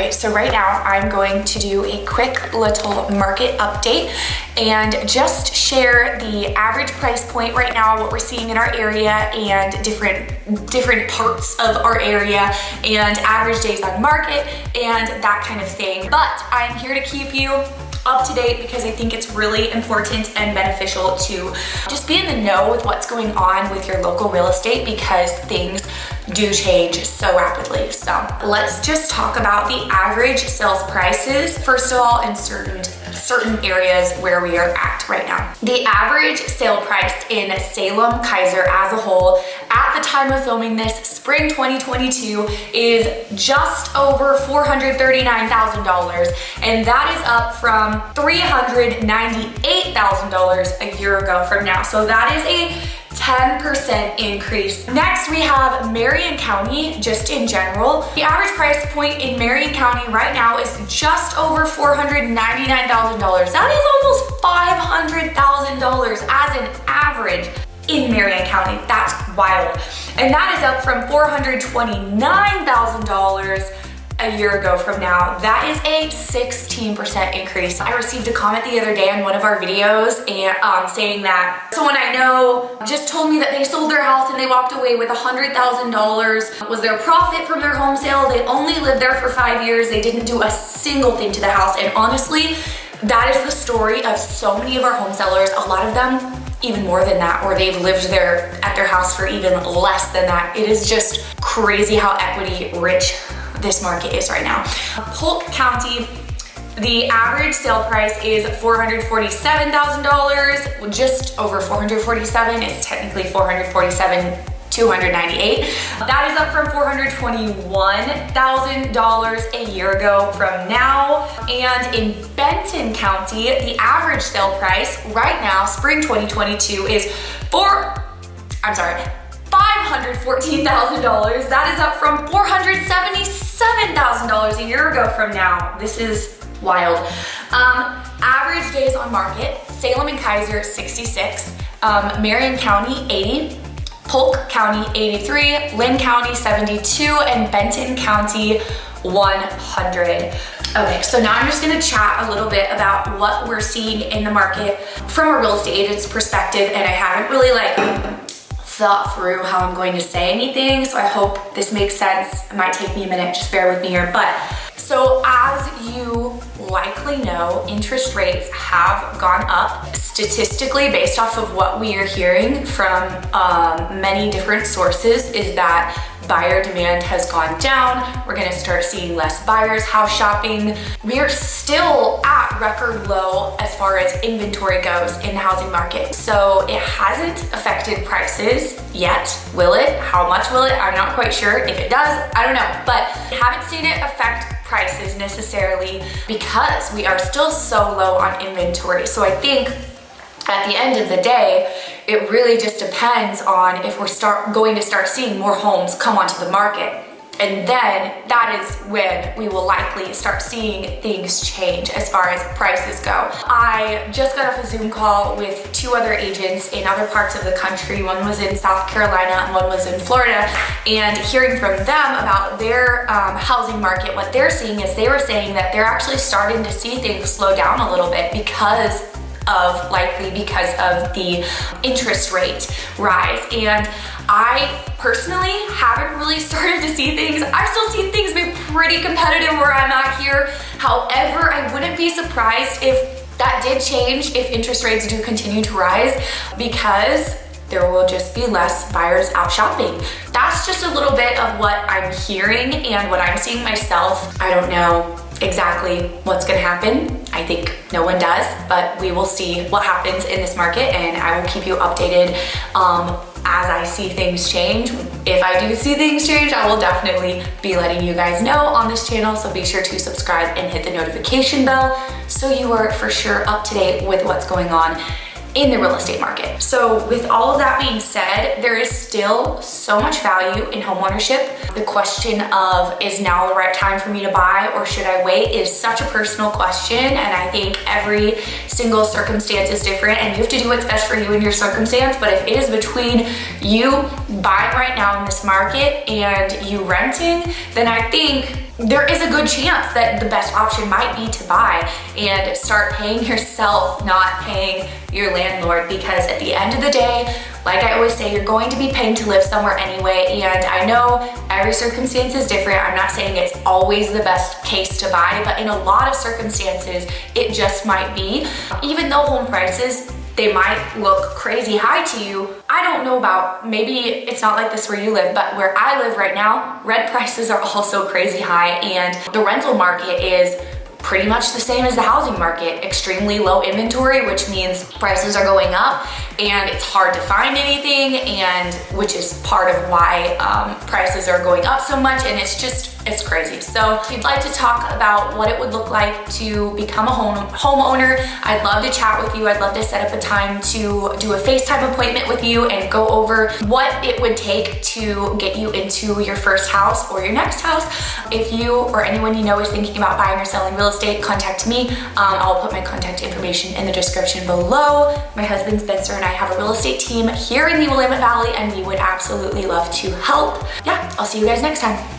Okay, so right now I'm going to do a quick little market update and just share the average price point right now, what we're seeing in our area and different parts of our area and average days on market and that kind of thing. But I'm here to keep you up to date because I think it's really important and beneficial to just be in the know with what's going on with your local real estate because things do change so rapidly. So let's just talk about the average sales prices. First of all, in certain areas where we are at right now. The average sale price in Salem, Kaiser as a whole at the time of filming this, spring 2022, is just over $439,000, and that is up from $398,000 a year ago from now. So that is a 10% increase. Next, we have Marion County, just in general. The average price point in Marion County right now is just over $499,000. That is almost $500,000 as an average in Marion County. That's wild. And that is up from $429,000 a year ago from now. That is a 16% increase. I received a comment the other day on one of our videos and saying that someone I know just told me that they sold their house and they walked away with $100,000 was their profit from their home sale. They only lived there for 5 years. They didn't do a single thing to the house. And honestly, that is the story of so many of our home sellers. A lot of them even more than that, or they've lived there at their house for even less than that. It is just crazy how equity rich this market is right now. Polk County, the average sale price is $447,000, just over 447. It's technically 447,298. That is up from $421,000 a year ago from now. And in Benton County, the average sale price right now, spring 2022, is $514,000. That is up from $477,000 a year ago from now. This is wild. Average days on market, Salem and Kaiser 66, Marion County 80, Polk County 83, Lynn County 72, and Benton County 100. Okay, so now I'm just gonna chat a little bit about what we're seeing in the market from a real estate agent's perspective, and I haven't really thought through how I'm going to say anything, so I hope this makes sense. It might take me a minute, just bear with me here. But so as you likely know, interest rates have gone up statistically based off of what we are hearing from many different sources is that buyer demand has gone down. We're gonna start seeing less buyers house shopping. We are still at record low as far as inventory goes in the housing market. So it hasn't affected prices yet. Will it? How much will it? I'm not quite sure. If it does, I don't know. But I haven't seen it affect prices necessarily because we are still so low on inventory. So I think at the end of the day, it really just depends on if we're going to start seeing more homes come onto the market. And then that is when we will likely start seeing things change as far as prices go. I just got off a Zoom call with 2 other agents in other parts of the country. One was in South Carolina and one was in Florida. And hearing from them about their housing market, what they're seeing is they were saying that they're actually starting to see things slow down a little bit because of the interest rate rise. And I personally haven't really started to see things. I've still seen things be pretty competitive where I'm at here. However, I wouldn't be surprised if that did change, if interest rates do continue to rise, because there will just be less buyers out shopping. That's just a little bit of what I'm hearing and what I'm seeing myself. I don't know exactly what's gonna happen. I think no one does, but we will see what happens in this market, and I will keep you updated as I see things change. If I do see things change, I will definitely be letting you guys know on this channel, so be sure to subscribe and hit the notification bell so you are for sure up to date with what's going on in the real estate market. So with all of that being said, there is still so much value in homeownership. The question of, is now the right time for me to buy or should I wait, is such a personal question, and I think every single circumstance is different and you have to do what's best for you in your circumstance. But if it is between you buying right now in this market and you renting, then I think there is a good chance that the best option might be to buy and start paying yourself, not paying your landlord, because at the end of the day, like I always say, you're going to be paying to live somewhere anyway, and I know every circumstance is different. I'm not saying it's always the best case to buy, but in a lot of circumstances, it just might be. Even though home prices, they might look crazy high to you, I don't know about, maybe it's not like this where you live, but where I live right now, rent prices are also crazy high, and the rental market is pretty much the same as the housing market. Extremely low inventory, which means prices are going up and it's hard to find anything, and which is part of why prices are going up so much, and it's crazy. So if you'd like to talk about what it would look like to become a homeowner, I'd love to chat with you. I'd love to set up a time to do a FaceTime appointment with you and go over what it would take to get you into your first house or your next house. If you or anyone you know is thinking about buying or selling real estate, contact me. I'll put my contact information in the description below. My husband Spencer and I have a real estate team here in the Willamette Valley, and we would absolutely love to help. Yeah, I'll see you guys next time.